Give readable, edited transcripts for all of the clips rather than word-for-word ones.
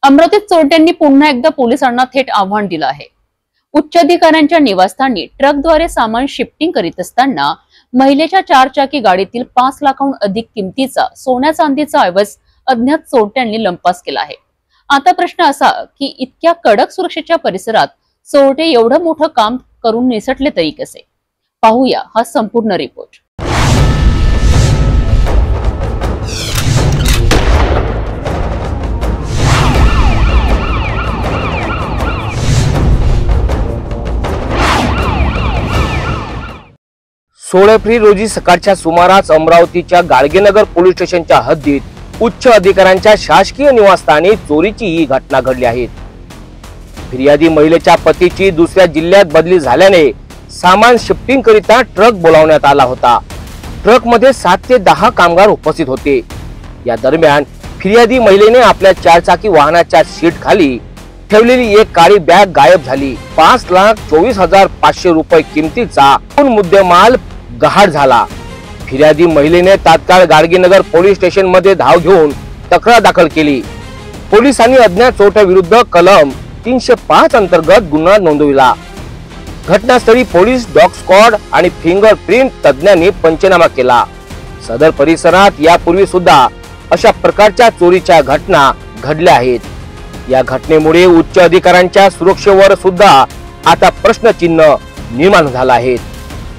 अमरावतीत चोरट्यांनी पुन्हा एकदा पोलिसांना थेट आव्हान दिलं आहे। उच्च अधिकाऱ्यांच्या निवासस्थानी ट्रकद्वारे सामान शिफ्टिंग करीत असताना महिलेच्या 4 चाकी गाडीतील 5 लाखांहून अधिक किमतीचा सोन्या चांदीचा ऐवज अज्ञात चोरट्यांनी लंपास केला आहे। आता प्रश्न असा की इतक्या कडक सुरक्षेच्या परिसरात चोरटे एवढं मोठं काम करून निसटले तरी कसे? पाहूया हा संपूर्ण रिपोर्ट। एप्रिल रोजी सकाळच्या सुमारास अमरावतीच्या गाडगेनगर पोलीस स्टेशनच्या हद्दीत उच्च अधिकाऱ्यांच्या शासकीय निवासस्थानी चोरीची ही घटना घडली आहे। फिर्यादी महिलेच्या पतीची दुसऱ्या जिल्ह्यात बदली झाल्याने सामान शिफ्टिंग करिता ट्रक बोलावण्यात आला होता। ट्रक मध्ये 7 ते 10 कामगार उपस्थित होते। या दरम्यान फिर्यादी महिलेने आपल्या 4 चाकी वाहनाच्या सीट खाली ठेवलेली एक काळी बॅग गायब झाली। 5,24,500 रुपये किमतीचा मुद्देमाल गहाळ झाला। फिर्यादी महिलेने तात्काळ गाडगेनगर पोलीस स्टेशन मध्ये धाव घेऊन तक्रार दाखल केली। पोलिसांनी अज्ञात चोरट्याविरुद्ध कलम 305 अंतर्गत गुन्हा नोंदविला। घटनास्थळी पोलीस, डॉग स्क्वॉड आणि फिंगरप्रिंट तज्ञांनी पंचनामा केला। सदर परिसरात यापूर्वी सुद्धा अशा प्रकारच्या चोरीच्या घटना घडल्या आहेत। या घटनेमुळे उच्च अधिकाऱ्यांच्या सुरक्षेवर सुद्धा आता प्रश्नचिन्ह निर्माण झाला आहे।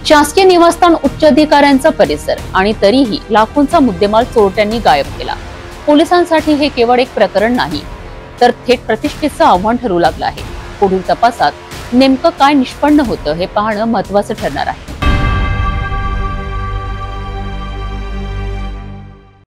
शासकीय निवासस्थान, उच्च अधिकाऱ्यांचा परिसर आणि तरीही लाखोंचा मुद्देमाल चोरट्यांनी गायब केला। पोलिसांसाठी हे केवळ एक प्रकरण नाही तर थेट प्रतिष्ठेचं आव्हान ठरू लागलं आहे। पुढील तपासात नेमकं काय निष्पन्न होतं हे पाहणं महत्त्वाचं ठरणार आहे।